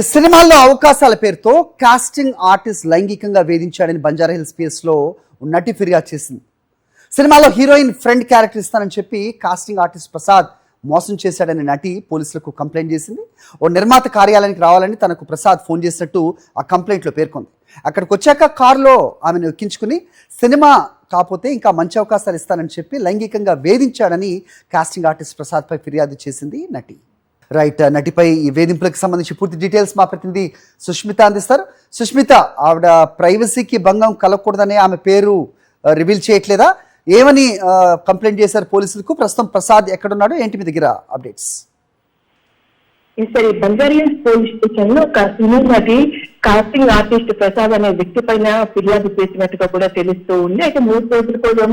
సినిమాల్లో అవకాశాల పేరుతో కాస్టింగ్ ఆర్టిస్ట్ లైంగికంగా వేధించాడని బంజారాహిల్స్ పిఎస్లో నటి ఫిర్యాదు చేసింది. సినిమాలో హీరోయిన్ ఫ్రెండ్ క్యారెక్టర్ ఇస్తానని చెప్పి కాస్టింగ్ ఆర్టిస్ట్ ప్రసాద్ మోసం చేశాడని నటి పోలీసులకు కంప్లైంట్ చేసింది. ఓ నిర్మాత కార్యాలయానికి రావాలని తనకు ప్రసాద్ ఫోన్ చేసినట్టు ఆ కంప్లైంట్లో పేర్కొంది. అక్కడికి వచ్చాక కారులో ఆమెను ఎక్కించుకుని సినిమా కాకపోతే ఇంకా మంచి అవకాశాలు ఇస్తానని చెప్పి లైంగికంగా వేధించాడని కాస్టింగ్ ఆర్టిస్ట్ ప్రసాద్పై ఫిర్యాదు చేసింది నటి. రైట్, నటిపై ఈ వేధింపులకు సంబంధించి పూర్తి డీటెయిల్స్ మా ప్రతినిధి సుష్మిత అందిస్తారు. సుష్మిత, ఆవిడ ప్రైవసీకి భంగం కలగకూడదనే ఆమె పేరు రివీల్ చేయట్లేదా? ఏమని కంప్లైంట్ చేశారు పోలీసులకు? ప్రస్తుతం ప్రసాద్ ఎక్కడున్నాడు, ఏంటి మీ దగ్గర అప్డేట్స్? సరే, బంజారాహిల్స్ పోలీస్ స్టేషన్ లో ఒక సినీ నటి కాస్టింగ్ ఆర్టిస్ట్ ప్రసాద్ అనే వ్యక్తి పైన ఫిర్యాదు చేసినట్టుగా కూడా తెలుస్తూ ఉంది. అయితే 3 రోజుల కోసం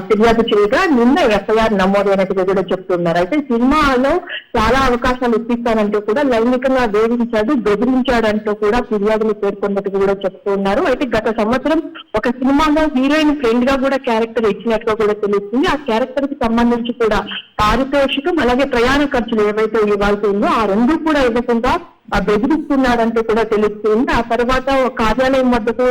ఫిర్యాదు చేయగా నిన్న ఎఫ్ఐఆర్ నమోదైనట్టుగా కూడా చెప్తున్నారు. అయితే సినిమాలో చాలా అవకాశాలు ఇప్పిస్తానంటూ కూడా లైంగికంగా వేధించాడు, బెదిరించాడంటూ కూడా ఫిర్యాదులు పేర్కొన్నట్టుగా కూడా చెప్తున్నారు. అయితే గత సంవత్సరం ఒక సినిమాలో హీరోయిన్ ఫ్రెండ్ గా కూడా క్యారెక్టర్ ఇచ్చినట్టుగా కూడా తెలుస్తుంది. ఆ క్యారెక్టర్ కి సంబంధించి కూడా పారితోషికం అలాగే ప్రయాణ ఖర్చులు ఏవైతే ఇవ్వాల్సి ఉందో ఆ రెండు కూడా ఇవ్వకుండా బెదిరిస్తున్నాడంటూ కూడా తెలుస్తుంది. ఆ తర్వాత కార్యాలయం వద్దకు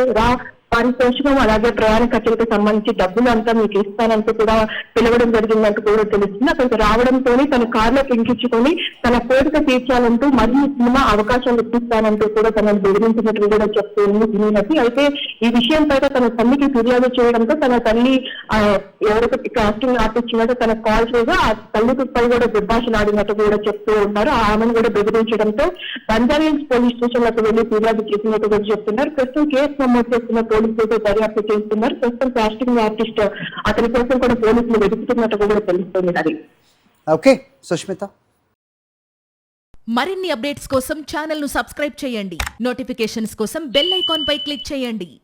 పారితోషికం అలాగే ప్రయాణ ఖర్చులకు సంబంధించి డబ్బులు అంతా మీకు ఇస్తానంటూ కూడా పిలవడం జరిగిందంటూ కూడా తెలుస్తుంది. అక్కడికి రావడంతో తన కారులో పెంకించుకొని తన కోరిక తీర్చాలంటూ మరిన్ని సినిమా అవకాశాలు ఇప్పిస్తానంటూ కూడా తనను బెదిరించినట్టు కూడా చెప్తుంది సినీ. అయితే ఈ విషయం పైన తన తల్లికి ఫిర్యాదు చేయడంతో తన తల్లి ఎవరికి కాస్టింగ్ ఆర్టిస్ట్ ఉన్నట్టు తనకు కాల్ చేయగా ఆ తల్లిపై కూడా దుర్భాషలాడినట్టు కూడా చెప్తూ ఉన్నారు. ఆమెను కూడా బెదిరించడంతో బంజారాహిల్స్ పోలీస్ స్టేషన్ లకు వెళ్లి ఫిర్యాదు చేసినట్టు కూడా చెప్తున్నారు. ప్రస్తుతం కేసు నమోదు చేస్తున్న పోలీసులతో దర్యాప్తు చేస్తున్నారు. ప్రస్తుతం కాస్టింగ్ ఆర్టిస్ట్ అతని కోసం కూడా పోలీసులు వెతుకుతున్నట్టు కూడా తెలుస్తుంది. అది ఓకే సుష్మిత. మరిన్ని అప్డేట్స్ కోసం ఛానల్ ను సబ్స్క్రైబ్ చేయండి. నోటిఫికేషన్స్ కోసం బెల్ ఐకాన్ పై క్లిక్ చేయండి.